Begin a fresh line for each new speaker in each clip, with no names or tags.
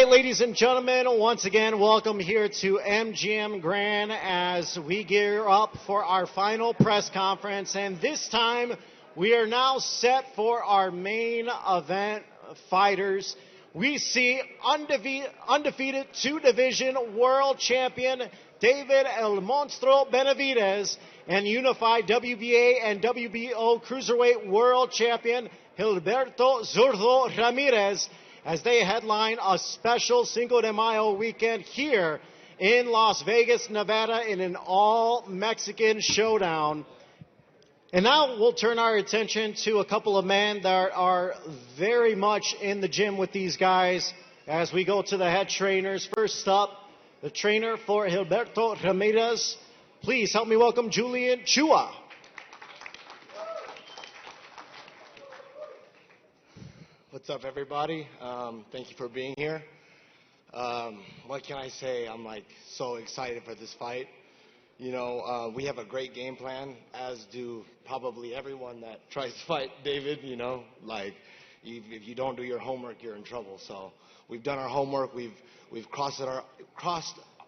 right, ladies and gentlemen, once again, welcome here to MGM Grand as we gear up for our final press conference. And this time, we are now set for our main event fighters. We see undefeated two-division world champion David El Monstro Benavidez and unified WBA and WBO cruiserweight world champion Gilberto Zurdo Ramirez as they headline a special Cinco de Mayo weekend here in Las Vegas, Nevada in an all-Mexican showdown. And now we'll turn our attention to a couple of men that are very much in the gym with these guys as we go to the head trainers. First up, the trainer for Gilberto Ramirez. Please help me welcome Julian Chua.
What's up, everybody? Thank you for being here. What can I say? I'm so excited for this fight. You know, we have a great game plan, as do probably everyone that tries to fight David. You know, if you don't do your homework, you're in trouble. So we've done our homework. We've crossed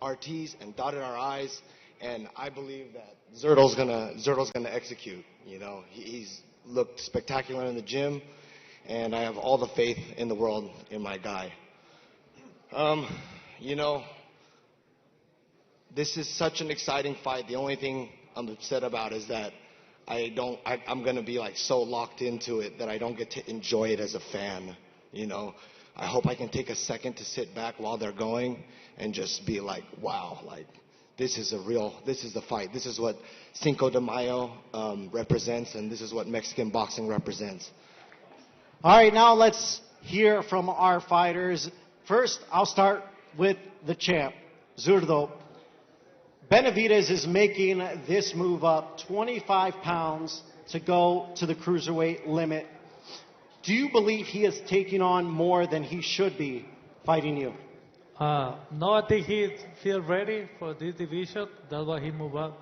our T's and dotted our I's, and I believe that Zurdo's gonna execute. You know, he's looked spectacular in the gym, and I have all the faith in the world in my guy. You know, this is such an exciting fight. The only thing I'm upset about is that I'm going to be so locked into it that I don't get to enjoy it as a fan. You know, I hope I can take a second to sit back while they're going and just be like, wow, this is the fight. This is what Cinco de Mayo represents, and this is what Mexican boxing represents.
All right, now let's hear from our fighters. First, I'll start with the champ, Zurdo. Benavidez is making this move up 25 pounds to go to the cruiserweight limit. Do you believe he is taking on more than he should be fighting you?
No, I think he feels ready for this division. That's why he moved up.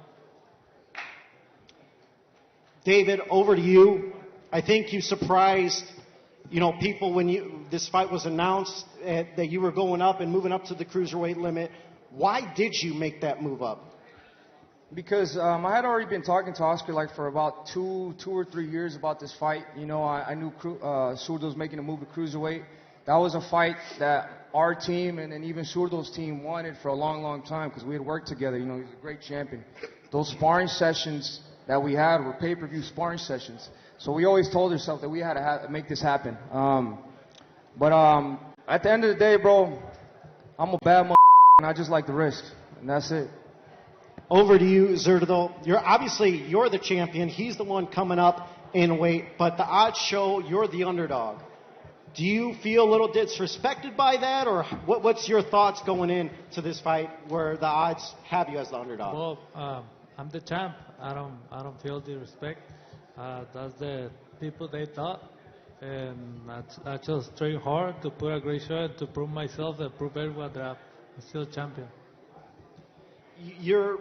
David, over to you. I think you surprised people when this fight was announced that you were going up and moving up to the cruiserweight limit. Why did you make that move up?
Because I had already been talking to Oscar for about two or 3 years about this fight. You know, I knew Zurdo was making a move to cruiserweight. That was a fight that our team and even Zurdo's team wanted for a long, long time because we had worked together. You know, he's a great champion. Those sparring sessions that we had were pay-per-view sparring sessions. So we always told ourselves that we had to make this happen. But at the end of the day, bro, I'm a bad and I just like the risk, and that's it.
Over to you, Zurdo. You're the champion. He's the one coming up in weight, but the odds show you're the underdog. Do you feel a little disrespected by that, or what's your thoughts going into this fight where the odds have you as the underdog?
Well, I'm the champ. I don't feel the respect. That's the people they thought, and I just train hard to put a great show and to prove myself and prove everyone that I'm still champion.
You're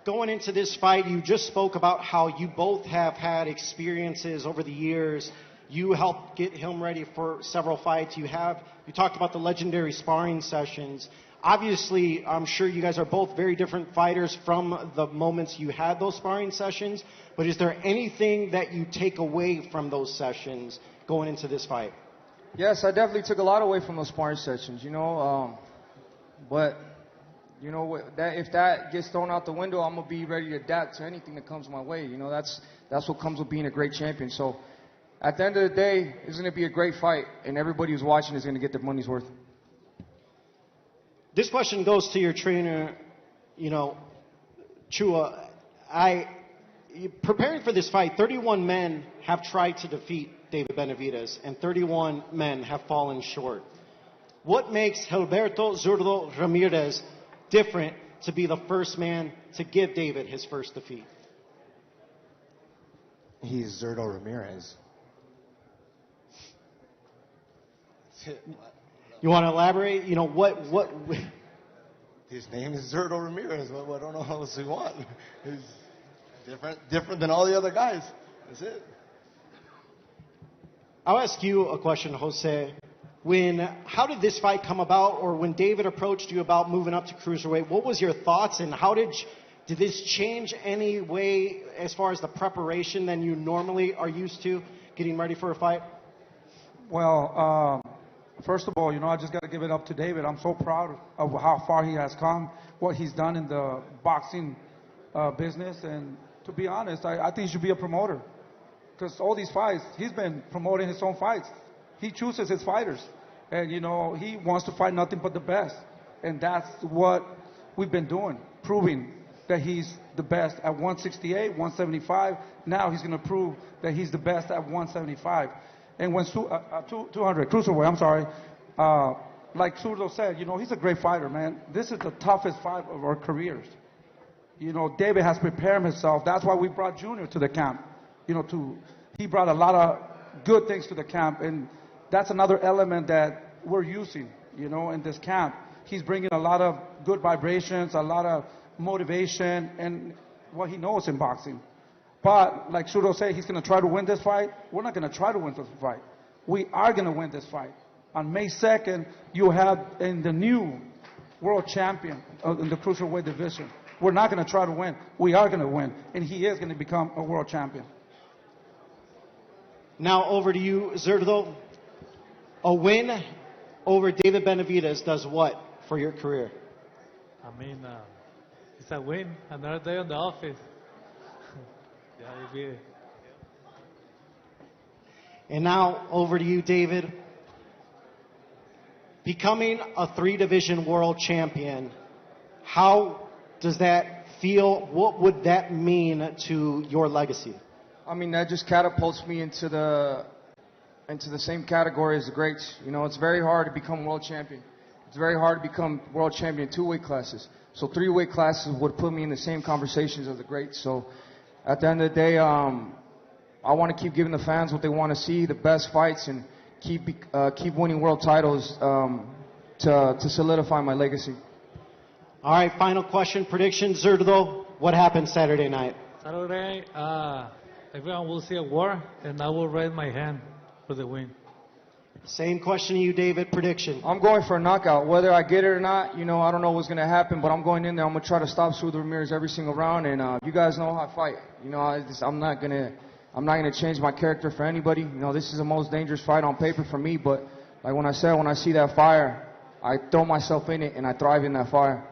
going into this fight. You just spoke about how you both have had experiences over the years. You helped get him ready for several fights. You talked about the legendary sparring sessions. Obviously, I'm sure you guys are both very different fighters from the moments you had those sparring sessions, but is there anything that you take away from those sessions going into this fight?
Yes, I definitely took a lot away from those sparring sessions, but if that gets thrown out the window, I'm going to be ready to adapt to anything that comes my way. You know, that's what comes with being a great champion. So at the end of the day, it's going to be a great fight, and everybody who's watching is going to get their money's worth.
This question goes to your trainer, Chua. Preparing for this fight, 31 men have tried to defeat David Benavidez, and 31 men have fallen short. What makes Gilberto Zurdo Ramirez different to be the first man to give David his first defeat?
He's Zurdo Ramirez.
You want to elaborate? What?
His name is Zurdo Ramirez. I don't know how else you want. He's different than all the other guys. That's it.
I'll ask you a question, Jose. How did this fight come about, or when David approached you about moving up to cruiserweight, what was your thoughts, and how did this change any way as far as the preparation than you normally are used to getting ready for a fight?
Well, first of all, I just got to give it up to David. I'm so proud of how far he has come, what he's done in the boxing business, and to be honest, I think he should be a promoter, because all these fights, he's been promoting his own fights. He chooses his fighters, and he wants to fight nothing but the best, and that's what we've been doing, proving that he's the best at 168, 175. Now he's going to prove that he's the best at 175. And when 200 cruiserweight, I'm sorry, like Zurdo said, he's a great fighter, man. This is the toughest fight of our careers. David has prepared himself. That's why we brought Junior to the camp. He brought a lot of good things to the camp, and that's another element that we're using, in this camp. He's bringing a lot of good vibrations, a lot of motivation, and what he knows in boxing. But like Zurdo said, he's going to try to win this fight. We're not going to try to win this fight. We are going to win this fight. On May 2nd, you have in the new world champion in the cruiserweight division. We're not going to try to win. We are going to win, and he is going to become a world champion.
Now over to you, Zurdo. A win over David Benavidez does what for your career?
It's a win. Another day in the office. Yeah.
And now over to you, David. Becoming a 3-division world champion, how does that feel? What would that mean to your legacy?
That just catapults me into the same category as the greats. It's very hard to become world champion. It's very hard to become world champion in 2 weight classes. So 3 weight classes would put me in the same conversations as the greats. So at the end of the day, I want to keep giving the fans what they want to see, the best fights, and keep winning world titles to solidify my legacy.
All right, final question, prediction, Zurdo. What happened Saturday night?
Saturday, everyone will see a war, and I will raise my hand for the win.
Same question to you, David. Prediction.
I'm going for a knockout. Whether I get it or not, I don't know what's going to happen, but I'm going in there. I'm going to try to stop Ramirez every single round, and you guys know how I fight. I'm not going to change my character for anybody. This is the most dangerous fight on paper for me, but like when I see that fire, I throw myself in it, and I thrive in that fire.